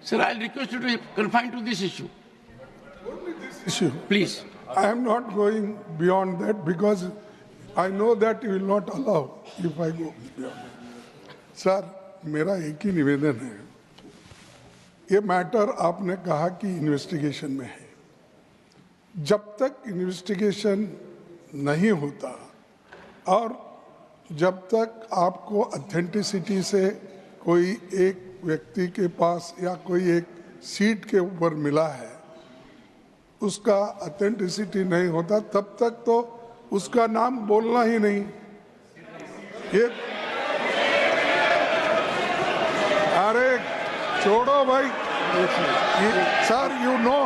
Sir, I'll request you to confine to this issue. Only this issue. Please. I am not going beyond that because I know that you will not allow if I go beyond. Sir, मेरा एक ही निवेदन है, ये matter आपने कहा कि investigation में है। जब तक इन्वेस्टिगेशन नहीं होता और जब तक आपको ऑथेंटिसिटी से कोई एक व्यक्ति के पास या कोई एक सीट के ऊपर मिला है, उसका ऑथेंटिसिटी नहीं होता, तब तक तो उसका नाम बोलना ही नहीं। ये अरे छोड़ो भाई, sir, you know,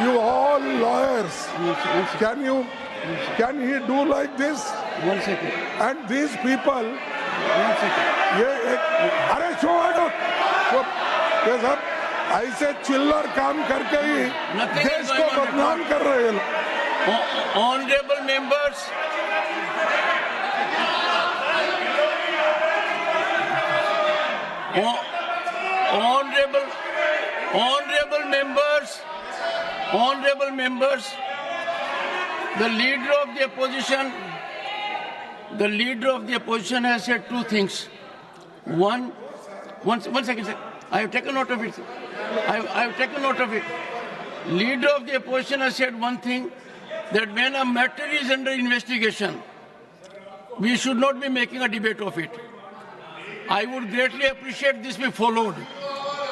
you all lawyers, can he do like this? 1 second. And these people, 1 second. ये एक, अरे छोड़ो, ये सब ऐसे चिल्लर काम करके ही देश को बदनाम कर रहे हैं। Honorable members, honorable members, the leader of the opposition has said two things. One second, sir. I have taken note of it. I have taken note of it. Leader of the opposition has said one thing, that when a matter is under investigation, we should not be making a debate of it. I would greatly appreciate this be followed.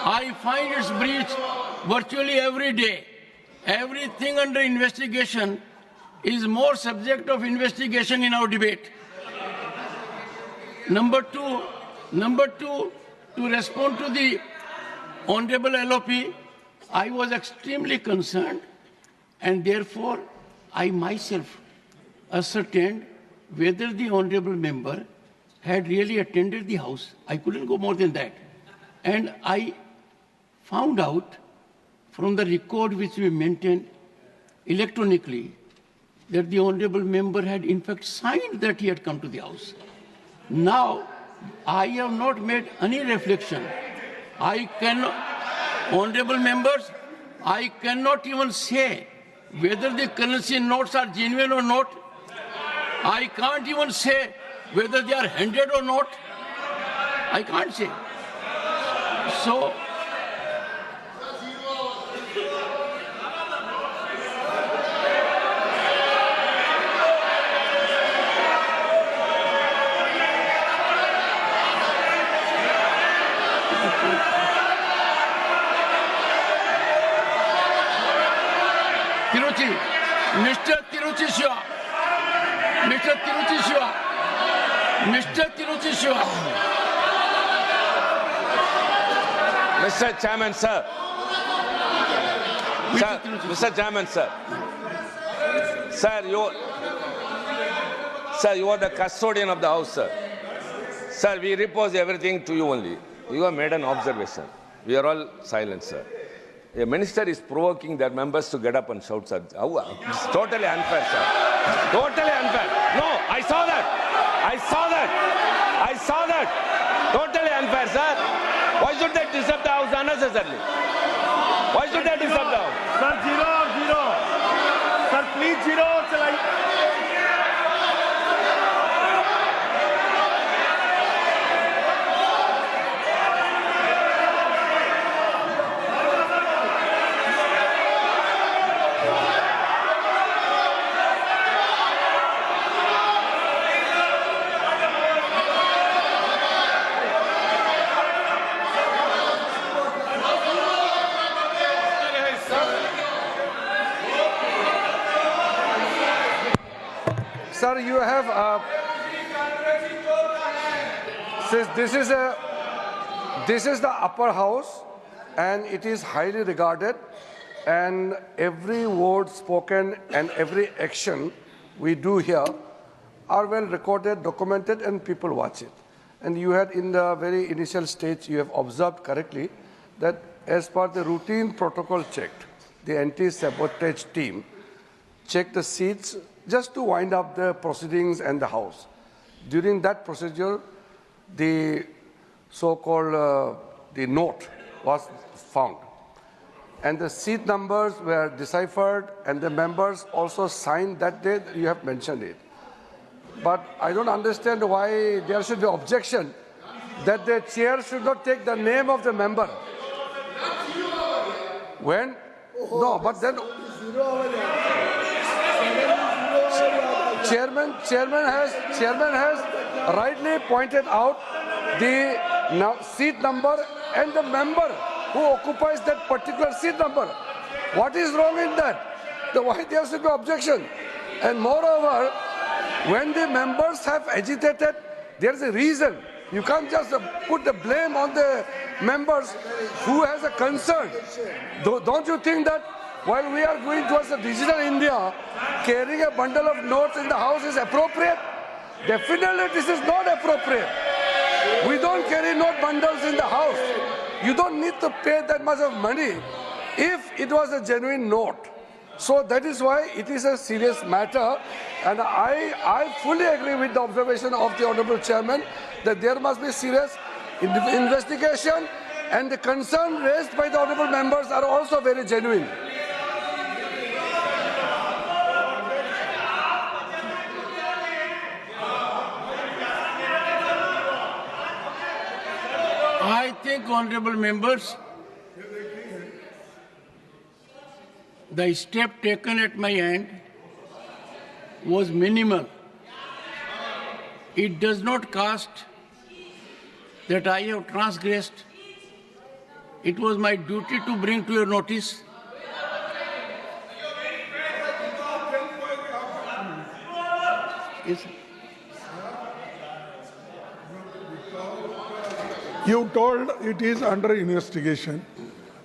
I find its breach virtually every day. Everything under investigation is more subject of investigation in our debate. Number two, to respond to the Honorable LOP, I was extremely concerned, and therefore I myself ascertained whether the Honorable member had really attended the House. I couldn't go more than that. And I found out from the record which we maintained electronically that the Honorable member had in fact signed that he had come to the House. Now, I have not made any reflection. I cannot, Honorable members, I cannot even say whether the currency notes are genuine or not. I can't even say whether they are handed or not. I can't say. So, Mr. Tiruchi Shiva. Mr. Chairman, sir. Mr. Chairman, sir. Sir, you are the custodian of the House, sir. Sir, we repose everything to you only. You have made an observation. We are all silent, sir. A minister is provoking their members to get up and shout, sir. It's totally unfair, sir. Totally unfair. No, I saw that. Totally unfair, sir. Why should they disturb the House unnecessarily? Why should they disturb the House? Sir, zero. Sir, please zero. Sir, you have this is the upper house, and it is highly regarded, and every word spoken and every action we do here are well recorded, documented, and people watch it. And you had in the very initial stage, you have observed correctly that as per the routine protocol checked, the anti-sabotage team checked the seats just to wind up the proceedings and the House. During that procedure, the so-called the note was found. And the seat numbers were deciphered, and the members also signed that day. You have mentioned it. But I don't understand why there should be objection that the chair should not take the name of the member. When? No, but then chairman has rightly pointed out the seat number and the member who occupies that particular seat number. What is wrong in that? Why there should be objection? And moreover, when the members have agitated, there is a reason. You can't just put the blame on the members who has a concern. Don't you think that while we are going towards the digital India, carrying a bundle of notes in the house is appropriate? Definitely this is not appropriate. We don't carry note bundles in the house. You don't need to pay that much of money if it was a genuine note. So that is why it is a serious matter, and I fully agree with the observation of the Honorable Chairman that there must be serious investigation, and the concern raised by the Honorable members are also very genuine. I think, honorable members, the step taken at my end was minimal. It does not cast that I have transgressed. It was my duty to bring to your notice. Yes, sir. You told it is under investigation.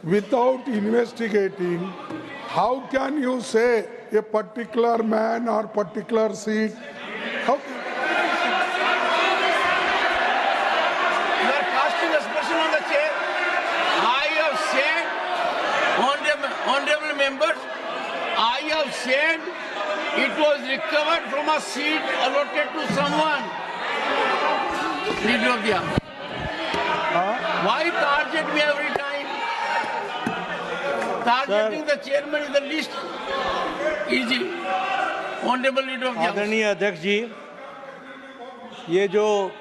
Without investigating, how can you say a particular man or particular seat? How? You are casting aspersion on the chair. I have said, honorable members, I have said it was recovered from a seat allotted to someone. Leader of the House. Why target me every time? Targeting the chairman is the least easy. Honorable Leader of the House. आदरणीय अध्यक्ष जी, ये जो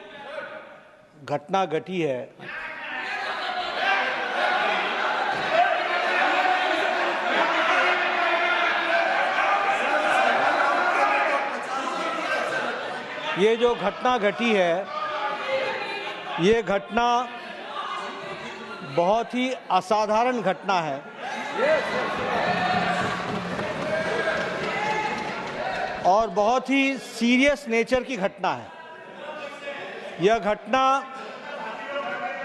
घटना घटी है, ये घटना बहुत ही असाधारण घटना है। और बहुत ही सीरियस नेचर की घटना है। यह घटना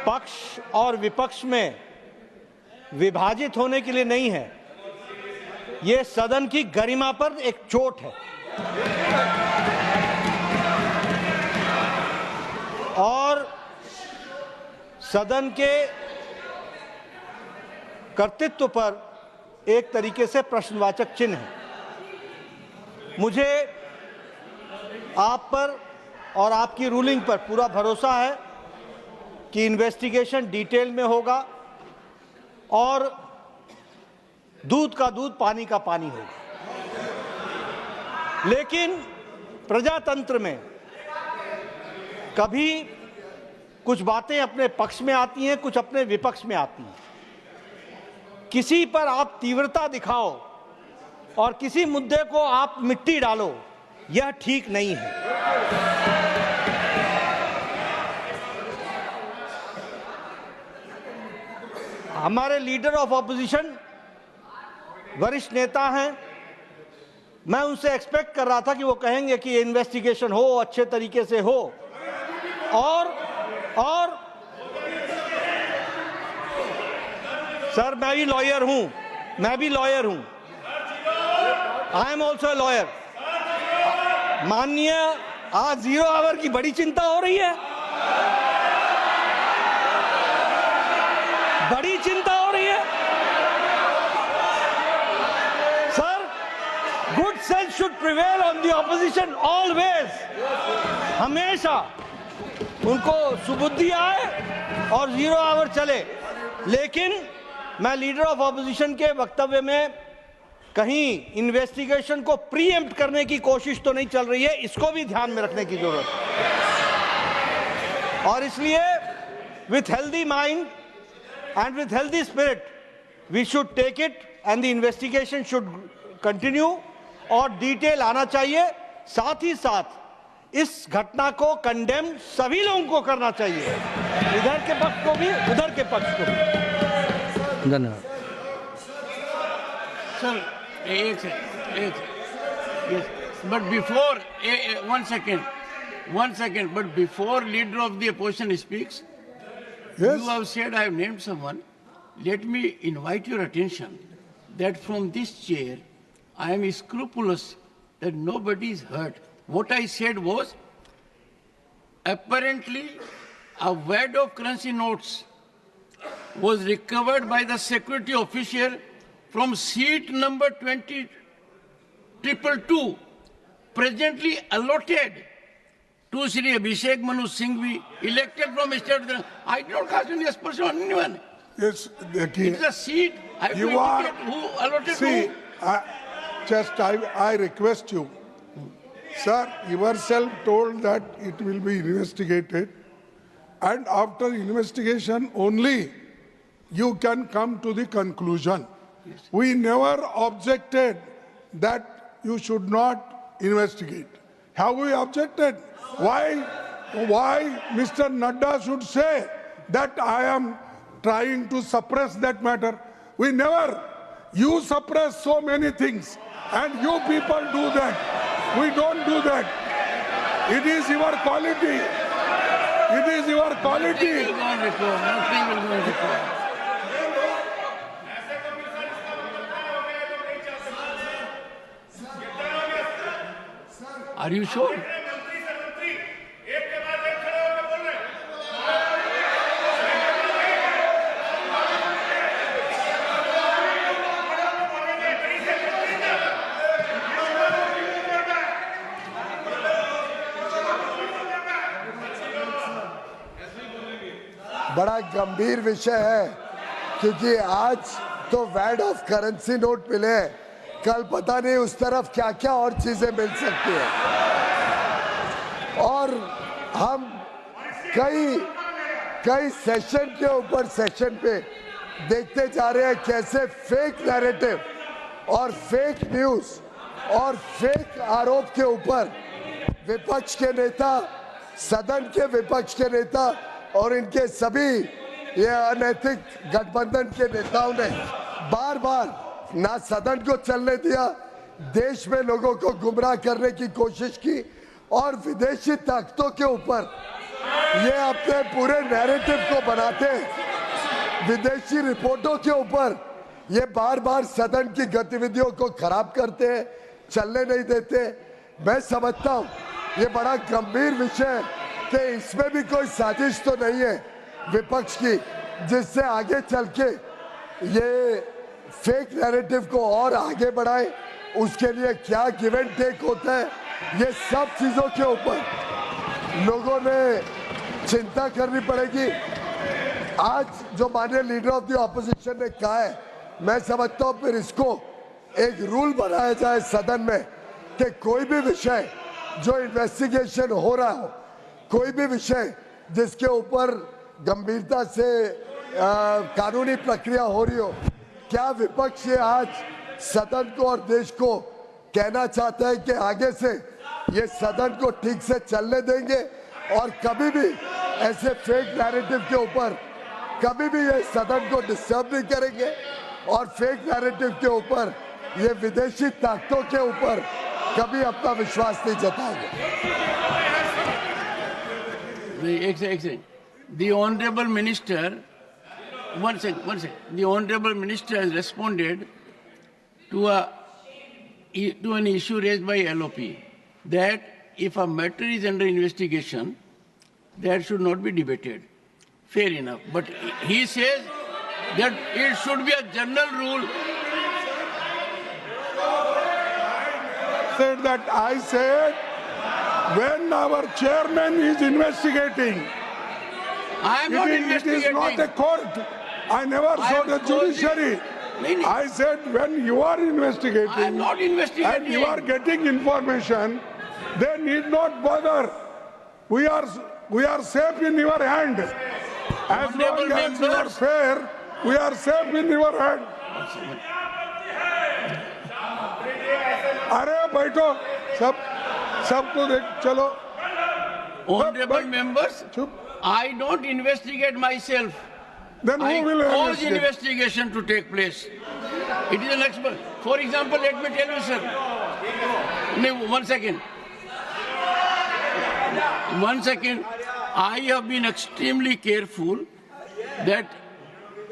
पक्ष और विपक्ष में विभाजित होने के लिए नहीं है, ये सदन की गरिमा पर एक चोट है। और सदन के कर्तृत्व पर एक तरीके से प्रश्नवाचक चिन्ह है। मुझे आप पर और आपकी रूलिंग पर पूरा भरोसा है कि इन्वेस्टिगेशन डिटेल में होगा और दूध का दूध पानी का पानी होगा। लेकिन प्रजातंत्र में कभी कुछ बातें अपने पक्ष में आती हैं, कुछ अपने विपक्ष में आती हैं। किसी पर आप तीव्रता दिखाओ और किसी मुद्दे को आप मिट्टी डालो, यह ठीक नहीं है। हमारे लीडर ऑफ ऑपोजिशन वरिष्ठ नेता हैं, मैं उनसे एक्सपेक्ट कर रहा था कि वो कहेंगे कि इन्वेस्टिगेशन हो, अच्छे तरीके से हो। और सर, मैं भी लॉयर हूं, आई एम ऑल्सो लॉयर। माननीय, आज 0 आवर की बड़ी चिंता हो रही है, बड़ी चिंता हो रही है। Sir, good sense should prevail on the opposition always. हमेशा उनको सुबुद्धि आए और 0 आवर चले, लेकिन मैं लीडर ऑफ ऑपोजिशन के वक्तव्य में कहीं इन्वेस्टिगेशन को प्रीएम्प्ट करने की कोशिश तो नहीं चल रही है, इसको भी ध्यान में रखने की जरूरत है। और इसलिए with healthy mind and with healthy spirit we should take it and the investigation should continue और डिटेल आना चाहिए। साथ ही साथ इस घटना को कंडेम सभी लोगों को करना चाहिए, इधर के पक्ष को भी उधर के पक्ष को भी। धन्यवाद सर। एक second, but before, one second, but before leader of the opposition speaks, Yes. you have said I have named someone. Let me invite your attention that from this chair, I am scrupulous that nobody is hurt. What I said was, apparently, a wad of currency notes was recovered by the security officer from seat number 20222, presently allotted to Sri Abhishek Manu Singhvi, elected from state. I did not cast any aspersion on anyone. Yes, It is a seat. I have to you are. indicate who allotted See, who. I request you, sir, yourself told that it will be investigated, and after investigation only you can come to the conclusion. We never objected that you should not investigate. Have we objected? Why Mr. Nadda should say that I am trying to suppress that matter? We never. You suppress so many things, and you people do that. We don't do that. It is your quality. It is your quality. Nothing will go on record. Nothing will go on record. Are you sure? बड़ा गंभीर विषय है, क्योंकि आज तो वैड of currency note मिले हैं, कल पता नहीं उस तरफ क्या क्या और चीजें मिल सकती है। और हम कई सेशन के ऊपर सेशन पे देखते जा रहे हैं कैसे फेक नैरेटिव और फेक न्यूज और फेक आरोप के ऊपर विपक्ष के नेता, सदन के विपक्ष के नेता और इनके सभी ये अनैतिक गठबंधन के नेताओं ने बार बार ना सदन को चलने दिया, देश में लोगों को गुमराह करने की कोशिश की और विदेशी ताकतों के ऊपर ये अपने पूरे नैरेटिव को बनाते, विदेशी रिपोर्टों के ऊपर ये बार बार सदन की गतिविधियों को खराब करते हैं, चलने नहीं देते। मैं समझता हूँ ये बड़ा गंभीर विषय है कि इसमें भी कोई साजिश तो नहीं है विपक्ष की, जिससे आगे चल के ये फेक नैरेटिव को और आगे बढ़ाए। उसके लिए क्या गिव एंड टेक होता है, ये सब चीजों के ऊपर लोगों ने चिंता करनी पड़ेगी। आज जो माननीय लीडर ऑफ द ऑपोजिशन ने कहा है, मैं समझता हूँ फिर इसको एक रूल बनाया जाए सदन में कि कोई भी विषय जो इन्वेस्टिगेशन हो रहा हो, कोई भी विषय जिसके ऊपर गंभीरता से कानूनी प्रक्रिया हो रही हो, क्या विपक्ष ये आज सदन को और देश को कहना चाहता है कि आगे से ये सदन को ठीक से चलने देंगे और कभी भी ऐसे फेक नैरेटिव के ऊपर कभी भी ये सदन को डिस्टर्ब नहीं करेंगे और फेक नैरेटिव के ऊपर ये विदेशी ताकतों के ऊपर कभी अपना विश्वास नहीं जताएंगे। The Honorable Minister, one second. The Honorable Minister has responded to an issue raised by LOP that if a matter is under investigation, that should not be debated. Fair enough. But he says that it should be a general rule. Said that I said when our chairman is investigating, I am not it is investigating. not a court. I never I saw have the told you- judiciary. No. I said when you are investigating I am not investigating. and you are getting information, they need not bother. We are safe in your hand. As long Honorable as you are members. fair, we are safe in your hand. अरे बैठो सबको देख चलो. Honorable but- members, चुप. I don't investigate myself. Then I who will cause investigate? investigation to take place. It is an expert. For example, let me tell you, sir. No, 1 second. 1 second. I have been extremely careful that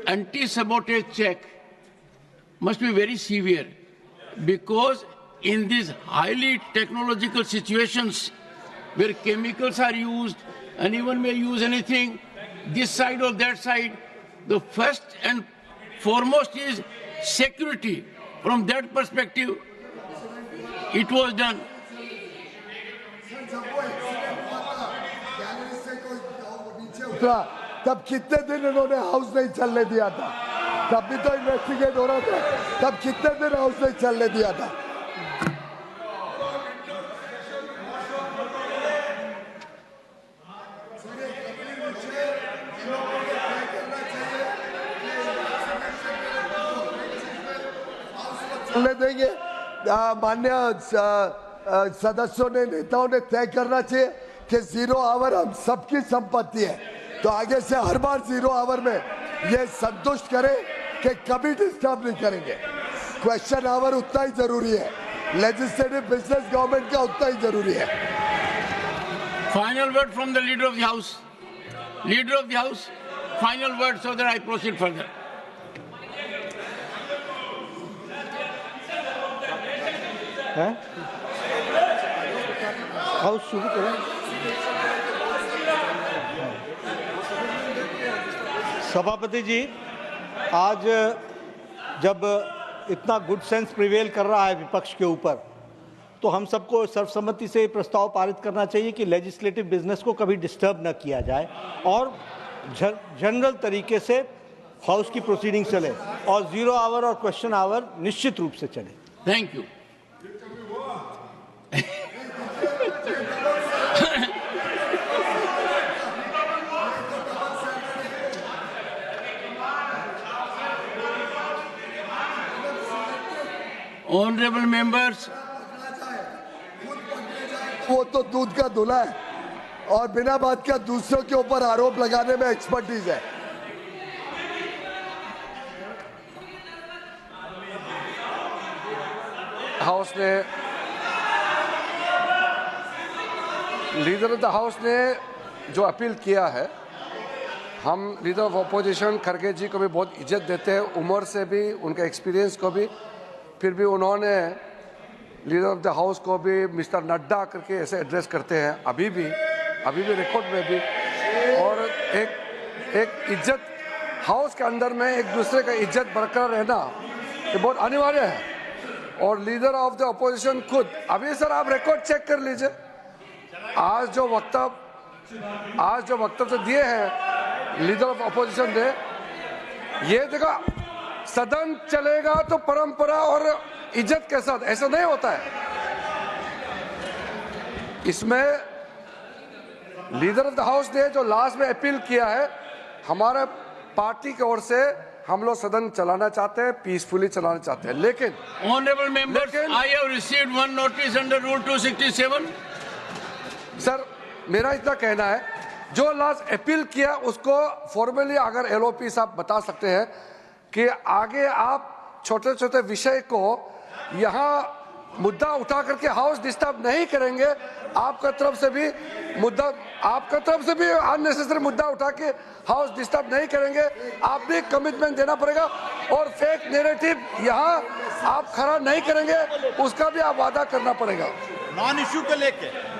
anti-sabotage check must be very severe, because in these highly technological situations where chemicals are used, anyone may use anything, this side or that side, the first and foremost is security. From that perspective, it was done. उतरा तब कितने दिन इन्होंने house नहीं चलने दिया था? तब भी तो इन्वेस्टिगेट हो रहा था. तब कितने दिन हाउस नहीं चलने दिया था? चलने देंगे? मान्य सदस्यों ने, नेताओं ने तय करना चाहिए कि 0 आवर हम सबकी संपत्ति है, तो आगे से हर बार 0 आवर में ये संतुष्ट करें कि कभी डिस्टर्ब नहीं करेंगे. क्वेश्चन आवर उतना ही जरूरी है, लेजिस्लेटिव बिजनेस गवर्नमेंट का उतना ही जरूरी है. Final word from the leader of the house. Leader of the house, final word so that I proceed further. House शुरू करें. सभापति जी, आज जब इतना गुड सेंस प्रिवेल कर रहा है विपक्ष के ऊपर, तो हम सबको सर्वसम्मति से प्रस्ताव पारित करना चाहिए कि लेजिस्लेटिव बिजनेस को कभी डिस्टर्ब न किया जाए और जनरल तरीके से हाउस की प्रोसीडिंग चले और 0 आवर और क्वेश्चन आवर निश्चित रूप से चले. Thank you. Honorable members, वो तो दूध का धुला है और बिना बात का दूसरों के ऊपर आरोप लगाने में एक्सपर्टीज है. हाउस ने, लीडर ऑफ द हाउस ने जो अपील किया है, हम लीडर ऑफ अपोजिशन खड़गे जी को भी बहुत इज्जत देते हैं, उम्र से भी, उनके एक्सपीरियंस को भी. फिर भी उन्होंने लीडर ऑफ द हाउस को भी मिस्टर नड्डा करके ऐसे एड्रेस करते हैं, अभी भी रिकॉर्ड में भी. और एक इज्जत हाउस के अंदर में एक दूसरे का इज्जत बरकरार रहना ये बहुत अनिवार्य है. और लीडर ऑफ द अपोजिशन खुद, अभी सर आप रिकॉर्ड चेक कर लीजिए, आज जो वक्तव्य दिए हैं लीडर ऑफ अपोजिशन ने, ये देखा सदन चलेगा तो परंपरा और इज्जत के साथ, ऐसा नहीं होता है. इसमें लीडर ऑफ द हाउस ने जो लास्ट में अपील किया है, हमारे पार्टी की ओर से हम लोग सदन चलाना चाहते हैं, पीसफुली चलाना चाहते हैं, लेकिन honorable members, लेकिन- I have received one notice under Rule 267. Sir मेरा इतना कहना है, जो लास्ट अपील किया उसको फॉर्मली अगर एलओपी साहब बता सकते हैं कि आगे आप छोटे छोटे विषय को यहाँ मुद्दा उठा करके हाउस डिस्टर्ब नहीं करेंगे, आपका तरफ से भी अननेसेसरी मुद्दा उठा के हाउस डिस्टर्ब नहीं करेंगे. आप भी कमिटमेंट देना पड़ेगा और फेक नैरेटिव यहाँ आप खड़ा नहीं करेंगे, उसका भी आप वादा करना पड़ेगा. नॉन इश्यू को लेके